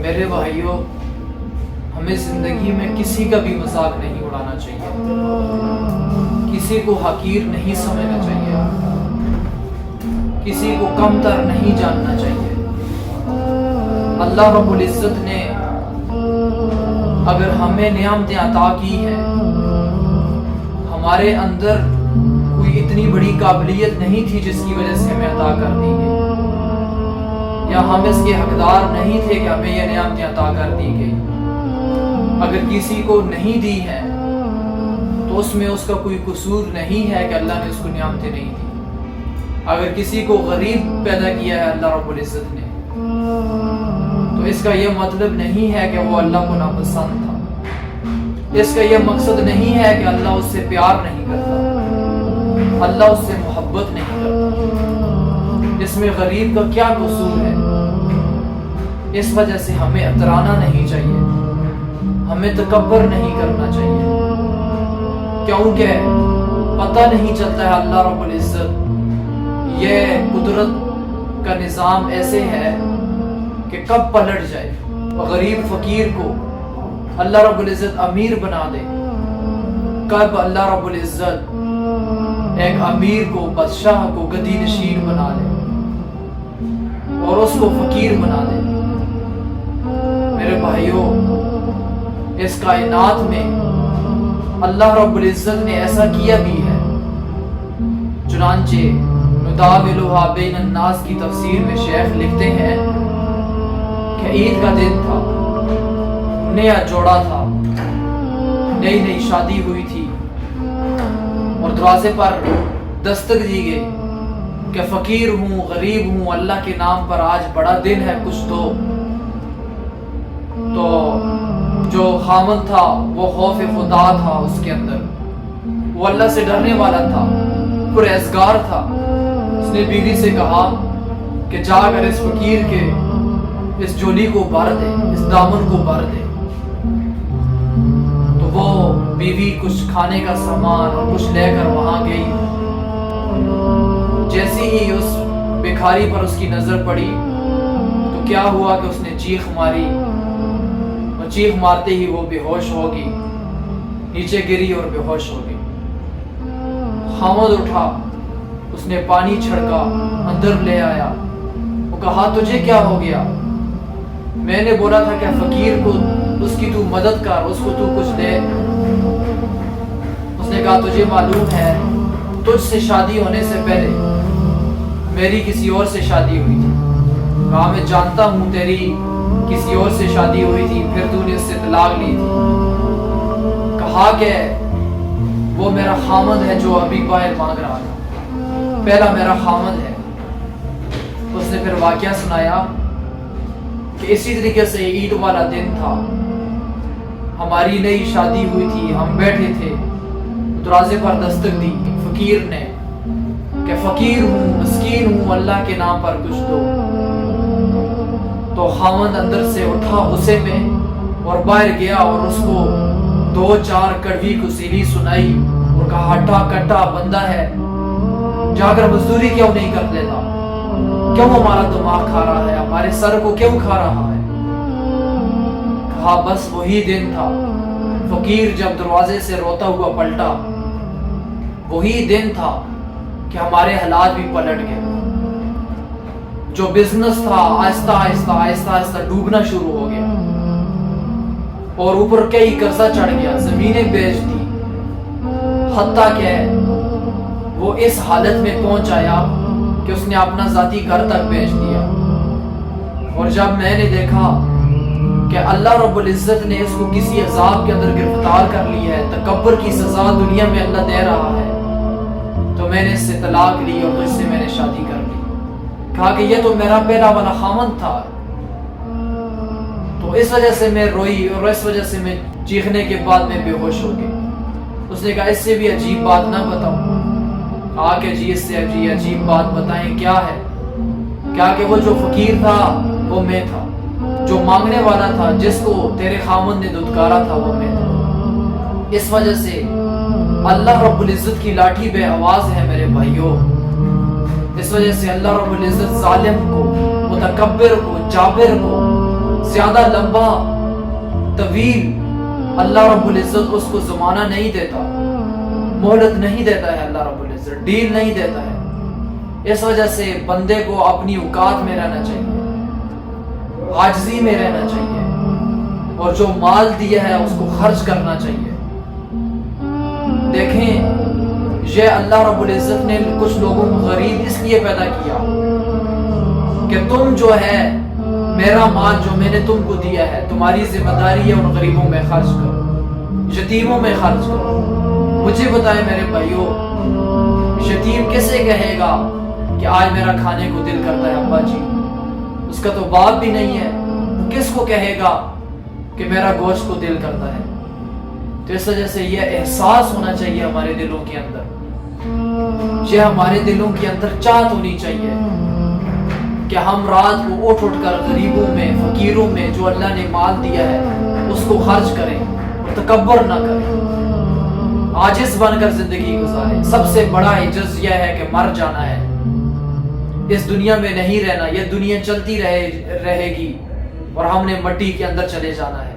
میرے بھائیوں، ہمیں زندگی میں کسی کا بھی مذاق نہیں اڑانا چاہیے، کسی کو حقیر نہیں سمجھنا چاہیے، کسی کو کم تر نہیں جاننا چاہیے۔ اللہ رب العزت نے اگر ہمیں نعمتیں عطا کی ہیں، ہمارے اندر کوئی اتنی بڑی قابلیت نہیں تھی جس کی وجہ سے ہمیں عطا کر دی گئی، یا ہم اس کے حقدار نہیں تھے کہ ہمیں یہ نعمتیں عطا کر دی گئی۔ اگر کسی کو نہیں دی ہے تو اس میں اس کا کوئی قصور نہیں ہے کہ اللہ نے اس کو نعمتیں نہیں دی۔ اگر کسی کو غریب پیدا کیا ہے اللہ رب العزت نے، تو اس کا یہ مطلب نہیں ہے کہ وہ اللہ کو ناپسند تھا، اس کا یہ مقصد نہیں ہے کہ اللہ اس سے پیار نہیں کرتا، اللہ اس سے محبت نہیں کرتا۔ اس میں غریب کا کیا قصور ہے؟ اس وجہ سے ہمیں اترانا نہیں چاہیے، ہمیں تکبر نہیں کرنا چاہیے، کیونکہ پتہ نہیں چلتا ہے اللہ رب العزت یہ قدرت کا نظام ایسے ہے کہ کب پلٹ جائے، غریب فقیر کو اللہ رب العزت امیر بنا دے، کب اللہ رب العزت ایک امیر کو، بادشاہ کو گدی نشین بنا دے اور اس کو فقیر بنا دے۔ میرے بھائیوں، اس کائنات میں اللہ رب العزت نے ایسا کیا بھی ہے، چنانچہ نداولھا بین الناس کی تفسیر میں شیخ لکھتے ہیں کہ عید کا دن تھا، نیا جوڑا تھا، نئی نئی شادی ہوئی تھی، اور دروازے پر دستک دی گئی کہ فقیر ہوں، غریب ہوں، اللہ کے نام پر آج بڑا دن ہے، کچھ دو۔ تو جو خامن تھا وہ خوف خدا تھا، اس کے اندر وہ اللہ سے ڈرنے والا تھا، پرہیزگار تھا۔ اس نے بیوی سے کہا کہ جا کر اس فقیر کے اس جولی کو بھر دے، اس دامن کو بھر دے۔ تو وہ بیوی کچھ کھانے کا سامان اور کچھ لے کر وہاں گئی۔ جیسی ہی اس بھکاری پر اس کی نظر پڑی تو کیا ہوا کہ اس نے چیخ ماری، اور چیخ مارتے ہی وہ بے ہوش ہو گئی، نیچے گری اور بے ہوش ہو گئی۔ خامد اٹھا، اس نے پانی چھڑکا، اندر لے آیا، وہ کہا تجھے کیا ہو گیا؟ میں نے بولا تھا کہ فقیر کو اس کی تو مدد کر، اس کو تو کچھ دے۔ اس نے کہا تجھے معلوم ہے تجھ سے شادی ہونے سے پہلے میری کسی اور سے شادی ہوئی تھی۔ کہا میں جانتا ہوں تیری کسی اور سے شادی ہوئی تھی، پھر تو نے اس سے طلاق لی تھی۔ کہا کہ وہ میرا خامد ہے جو ابھی باہر مانگ رہا ہے، پہلا میرا خامد ہے۔ اس نے پھر واقعہ سنایا کہ اسی طریقے سے عید والا دن تھا، ہماری نئی شادی ہوئی تھی، ہم بیٹھے تھے، دروازے پر دستک دی فقیر نے کہ فقیر ہوں، مسکین ہوں، اللہ کے نام پر کچھ دو۔ تو خامد اندر سے اٹھا غصے میں اور باہر گیا اور اس کو 2-4 کڑوی کسیلی سنائی اور کہا ہٹا کٹا بندہ ہے، جا کر مزدوری کیوں نہیں کر لیتا؟ کیوں ہمارا دماغ کھا رہا ہے، ہمارے سر کو کیوں کھا رہا ہے؟ کہا بس وہی دن تھا، فقیر جب دروازے سے روتا ہوا پلٹا، وہی دن تھا کہ ہمارے حالات بھی پلٹ گئے۔ جو بزنس تھا آہستہ آہستہ آہستہ آہستہ ڈوبنا شروع ہو گیا، اور اوپر کئی قرضہ چڑھ گیا، زمینیں بیچ دی، حتیٰ کہ وہ اس حالت میں پہنچ آیا کہ اس نے اپنا ذاتی گھر تک بیچ دیا۔ اور جب میں نے دیکھا کہ اللہ رب العزت نے اس کو کسی عذاب کے اندر گرفتار کر لیا ہے، تکبر کی سزا دنیا میں اللہ دے رہا ہے، تو میں نے اس سے طلاق لی اور اس سے میں نے شادی کر لی۔ کہا کہ یہ تو میرا پہلا والا خامن تھا، تو اس وجہ سے میں روئی اور اس وجہ سے میں چیخنے کے بعد میں بے ہوش ہو گئی۔ اس نے کہا اس سے بھی عجیب بات نہ بتاؤں؟ کہا کہ جی اس سے عجیب بات بتائیں، کیا ہے؟ کیا کہ وہ جو فقیر تھا وہ میں تھا، جو مانگنے والا تھا، جس کو تیرے خامن نے دھتکارا تھا وہ میں تھا۔ اس وجہ سے اللہ رب العزت کی لاٹھی بے آواز ہے میرے بھائیوں۔ اس وجہ سے اللہ رب العزت ظالم کو، متکبر کو، جابر کو زیادہ لمبا طویل اللہ رب العزت اس کو زمانہ نہیں دیتا، مہلت نہیں دیتا ہے، اللہ رب العزت ڈیل نہیں دیتا ہے۔ اس وجہ سے بندے کو اپنی اوقات میں رہنا چاہیے، عاجزی میں رہنا چاہیے، اور جو مال دیا ہے اس کو خرچ کرنا چاہیے۔ دیکھیں، یہ اللہ رب العزت نے کچھ لوگوں کو غریب اس لیے پیدا کیا کہ تم جو ہے میرا مال جو میں نے تم کو دیا ہے، تمہاری ذمہ داری ہے ان غریبوں میں خرچ کرو، یتیموں میں خرچ کرو۔ مجھے بتائیں میرے بھائیوں، یتیم کیسے کہے گا کہ آج میرا کھانے کو دل کرتا ہے ابا جی؟ اس کا تو باپ بھی نہیں ہے، کس کو کہے گا کہ میرا گوشت کو دل کرتا ہے؟ تو اس وجہ سے یہ احساس ہونا چاہیے ہمارے دلوں کے اندر، یہ ہمارے دلوں کے اندر چاہت ہونی چاہیے کہ ہم رات کو اٹھ کر غریبوں میں، فقیروں میں جو اللہ نے مال دیا ہے اس کو خرچ کریں اور تکبر نہ کریں، عاجز بن کر زندگی گزاریں۔ سب سے بڑا عجز یہ ہے کہ مر جانا ہے، اس دنیا میں نہیں رہنا، یہ دنیا چلتی رہے گی اور ہم نے مٹی کے اندر چلے جانا ہے۔